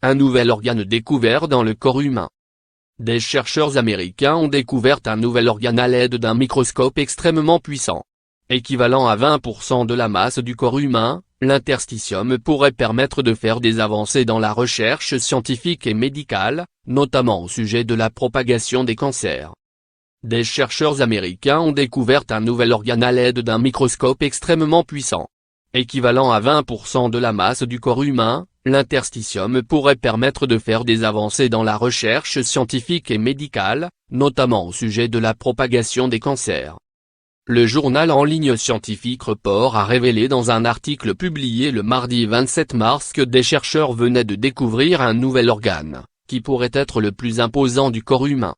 un nouvel organe découvert dans le corps humain. Des chercheurs américains ont découvert un nouvel organe à l'aide d'un microscope extrêmement puissant. Équivalent à 20% de la masse du corps humain, l'interstitium pourrait permettre de faire des avancées dans la recherche scientifique et médicale, notamment au sujet de la propagation des cancers. Des chercheurs américains ont découvert un nouvel organe à l'aide d'un microscope extrêmement puissant. Équivalent à 20% de la masse du corps humain, l'interstitium pourrait permettre de faire des avancées dans la recherche scientifique et médicale, notamment au sujet de la propagation des cancers. Le journal en ligne Scientific Report a révélé dans un article publié le mardi 27 mars que des chercheurs venaient de découvrir un nouvel organe, qui pourrait être le plus imposant du corps humain.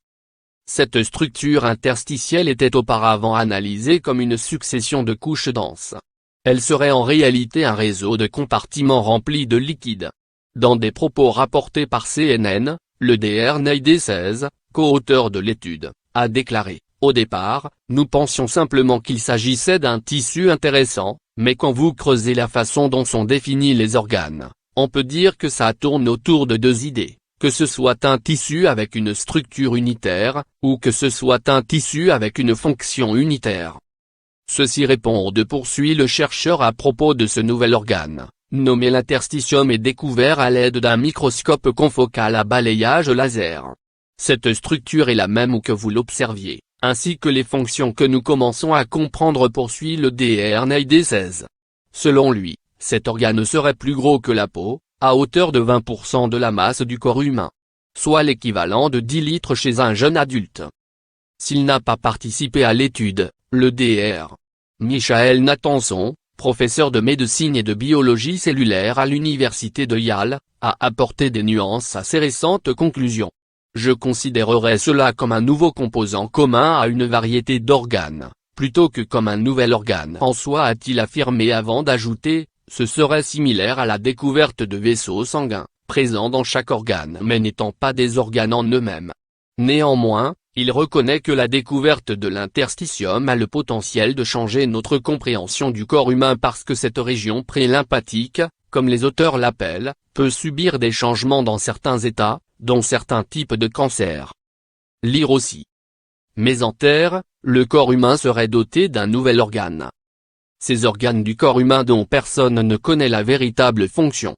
Cette structure interstitielle était auparavant analysée comme une succession de couches denses. Elle serait en réalité un réseau de compartiments remplis de liquide. Dans des propos rapportés par CNN, le Dr Naidoo, co-auteur de l'étude, a déclaré: au départ, nous pensions simplement qu'il s'agissait d'un tissu intéressant, mais quand vous creusez la façon dont sont définis les organes, on peut dire que ça tourne autour de deux idées, que ce soit un tissu avec une structure unitaire, ou que ce soit un tissu avec une fonction unitaire. Ceci répond poursuit le chercheur à propos de ce nouvel organe, nommé l'interstitium et découvert à l'aide d'un microscope confocal à balayage laser. Cette structure est la même où que vous l'observiez, ainsi que les fonctions que nous commençons à comprendre, poursuit le Dr Naidoo. Selon lui, cet organe serait plus gros que la peau, à hauteur de 20% de la masse du corps humain. Soit l'équivalent de 10 litres chez un jeune adulte. S'il n'a pas participé à l'étude, le Dr. Michael Nathanson, professeur de médecine et de biologie cellulaire à l'université de Yale, a apporté des nuances à ces récentes conclusions. Je considérerais cela comme un nouveau composant commun à une variété d'organes, plutôt que comme un nouvel organe en soi, a-t-il affirmé avant d'ajouter: ce serait similaire à la découverte de vaisseaux sanguins, présents dans chaque organe mais n'étant pas des organes en eux-mêmes. Néanmoins, il reconnaît que la découverte de l'interstitium a le potentiel de changer notre compréhension du corps humain parce que cette région prélymphatique, comme les auteurs l'appellent, peut subir des changements dans certains états, dont certains types de cancers. Lire aussi. Mésentère, le corps humain serait doté d'un nouvel organe. Ces organes du corps humain dont personne ne connaît la véritable fonction,